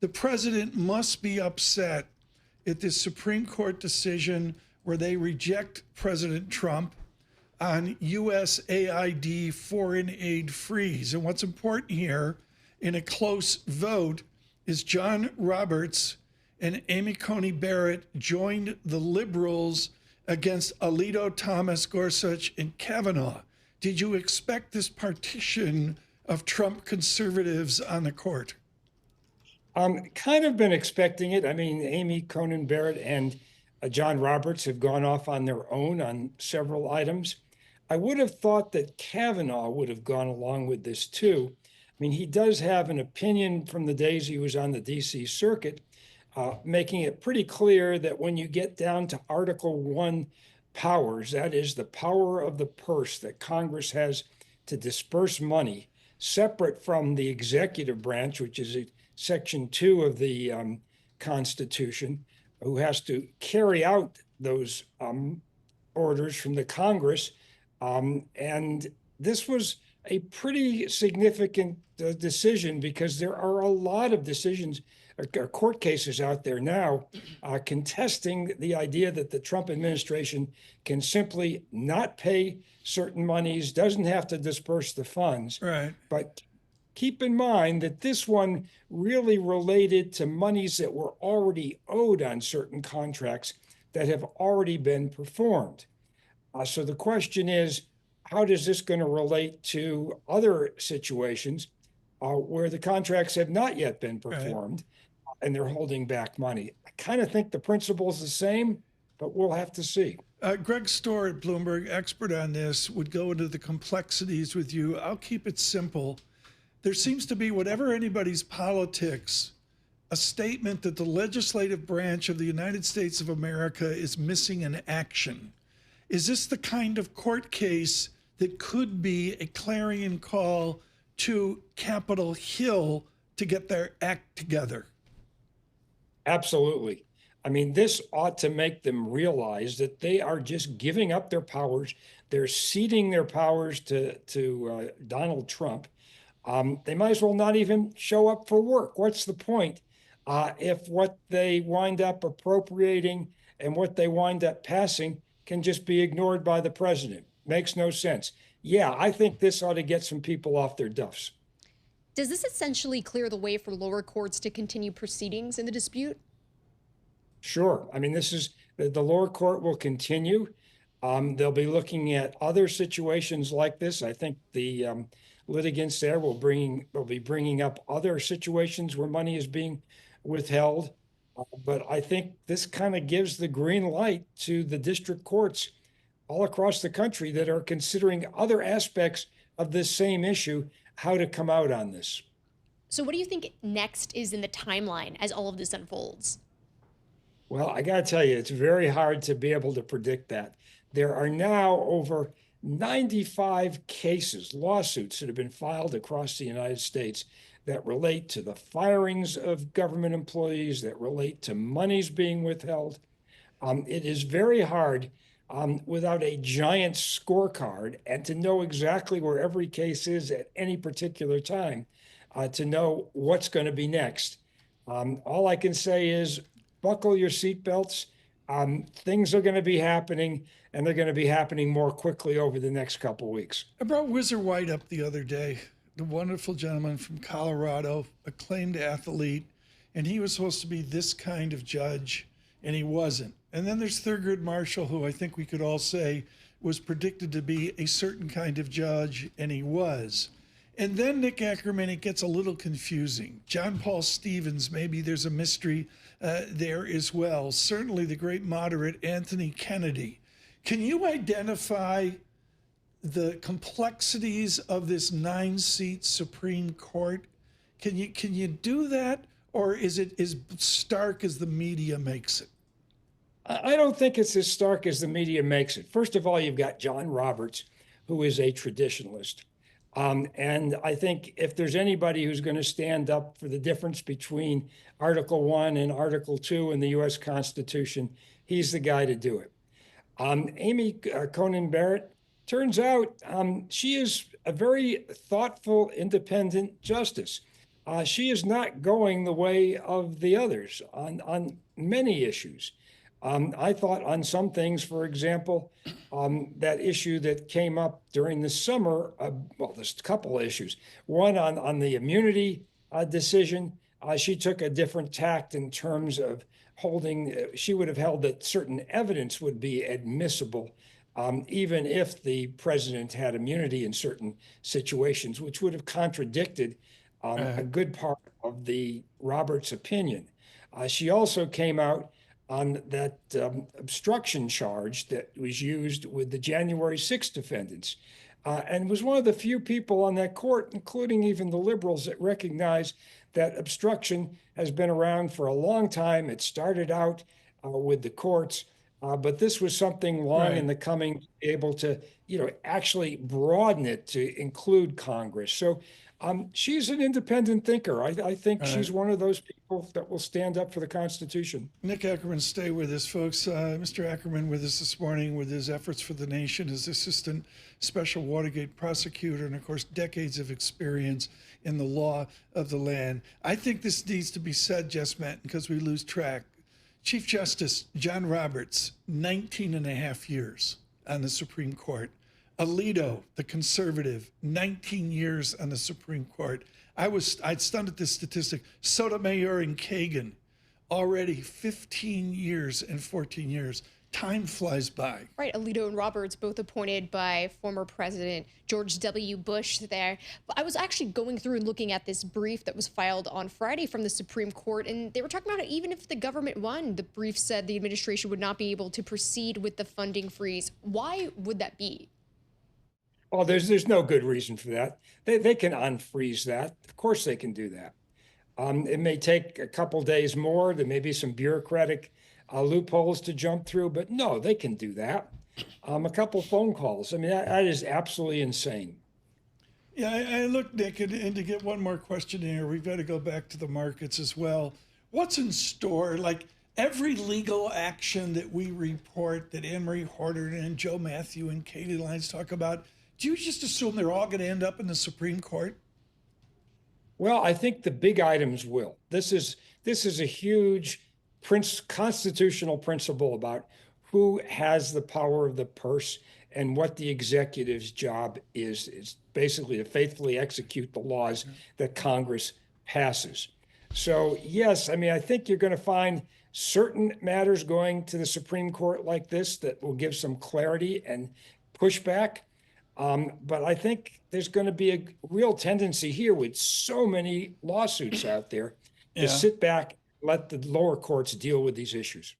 The president must be upset at this Supreme Court decision where they reject President Trump on USAID foreign aid freeze. And what's important here in a close vote is John Roberts and Amy Coney Barrett joined the liberals against Alito, Thomas, Gorsuch, and Kavanaugh. Did you expect this partition of Trump conservatives on the court? Kind of been expecting it. I mean, Amy Coney Barrett and John Roberts have gone off on their own on several items. I would have thought that Kavanaugh would have gone along with this too. I mean, he does have an opinion from the days he was on the DC circuit, making it pretty clear that when you get down to Article 1 powers, that is the power of the purse that Congress has to disperse money, separate from the executive branch, which is Section 2 of the Constitution, who has to carry out those orders from the Congress. And this was a pretty significant decision because there are a lot of decisions, court cases out there now contesting the idea that the Trump administration can simply not pay certain monies, doesn't have to disperse the funds. Right. But keep in mind that this one really related to monies that were already owed on certain contracts that have already been performed. So the question is, how does this going to relate to other situations where the contracts have not yet been performed, right, and they're holding back money? I kind of think the principle is the same, but we'll have to see. Greg Storr at Bloomberg, expert on this, would go into the complexities with you. I'll keep it simple. There seems to be, whatever anybody's politics, a statement that the legislative branch of the United States of America is missing in action. Is this the kind of court case that could be a clarion call to Capitol Hill to get their act together? Absolutely. I mean, this ought to make them realize that they are just giving up their powers. They're ceding their powers to Donald Trump. They might as well not even show up for work. What's the point if what they wind up appropriating and what they wind up passing can just be ignored by the president? Makes no sense. Yeah, I think this ought to get some people off their duffs. Does this essentially clear the way for lower courts to continue proceedings in the dispute? Sure. I mean, this is the lower court will continue. They'll be looking at other situations like this. I think the litigants there will be bringing up other situations where money is being withheld. But I think this kind of gives the green light to the district courts all across the country that are considering other aspects of this same issue, how to come out on this. So what do you think next is in the timeline as all of this unfolds? Well, I got to tell you, it's very hard to be able to predict that. There are now over 95 cases, lawsuits that have been filed across the United States that relate to the firings of government employees, that relate to monies being withheld. It is very hard without a giant scorecard and to know exactly where every case is at any particular time to know what's going to be next. All I can say is buckle your seatbelts. Things are going to be happening, and they're going to be happening more quickly over the next couple of weeks. I brought Whizzer White up the other day, the wonderful gentleman from Colorado, acclaimed athlete, and he was supposed to be this kind of judge, and he wasn't. And then there's Thurgood Marshall, who I think we could all say was predicted to be a certain kind of judge, and he was. And then Nick Akerman, it gets a little confusing. John Paul Stevens, maybe there's a mystery there as well. Certainly the great moderate Anthony Kennedy. Can you identify the complexities of this 9-seat Supreme Court? Can you do that, or is it as stark as the media makes it? I don't think it's as stark as the media makes it. First of all, you've got John Roberts, who is a traditionalist. And I think if there's anybody who's going to stand up for the difference between Article 1 and Article 2 in the U.S. Constitution, he's the guy to do it. Amy Coney Barrett, turns out she is a very thoughtful, independent justice. she is not going the way of the others on many issues. I thought on some things, for example, that issue that came up during the summer, well, there's a couple of issues. One on the immunity decision, she took a different tact in terms of holding, she would have held that certain evidence would be admissible, even if the president had immunity in certain situations, which would have contradicted a good part of the Roberts opinion. She also came out on that obstruction charge that was used with the January 6th defendants, and was one of the few people on that court, including even the liberals, that recognize that obstruction has been around for a long time. It started out with the courts, but this was something long in the coming, to be able to, actually broaden it to include Congress. So she's an independent thinker. I think she's one of those people that will stand up for the Constitution. Nick Akerman, stay with us, folks. Mr. Akerman with us this morning with his efforts for the nation as Assistant Special Watergate Prosecutor and, of course, decades of experience in the law of the land. I think this needs to be said, Jess Menton, because we lose track. Chief Justice John Roberts, 19 and a half years on the Supreme Court. Alito, the conservative, 19 years on the Supreme Court. I'd stunned at this statistic. Sotomayor and Kagan, already 15 years and 14 years. Time flies by. Right, Alito and Roberts, both appointed by former President George W. Bush there. But I was actually going through and looking at this brief that was filed on Friday from the Supreme Court, and they were talking about it, even if the government won, the brief said the administration would not be able to proceed with the funding freeze. Why would that be? Well, there's no good reason for that. They can unfreeze that. Of course they can do that. It may take a couple days more. There may be some bureaucratic loopholes to jump through, but no, they can do that. A couple phone calls. I mean, that is absolutely insane. Yeah, I look, Nick, and to get one more question in here, we've got to go back to the markets as well. What's in store? Like every legal action that we report that Anne-Marie Horton and Joe Matthew and Katie Lyons talk about, do you just assume they're all going to end up in the Supreme Court? Well, I think the big items will. This is a huge constitutional principle about who has the power of the purse and what the executive's job is. It's basically to faithfully execute the laws that Congress passes. So, yes, I mean, I think you're going to find certain matters going to the Supreme Court like this that will give some clarity and pushback. But I think there's going to be a real tendency here with so many lawsuits out there to sit back, let the lower courts deal with these issues.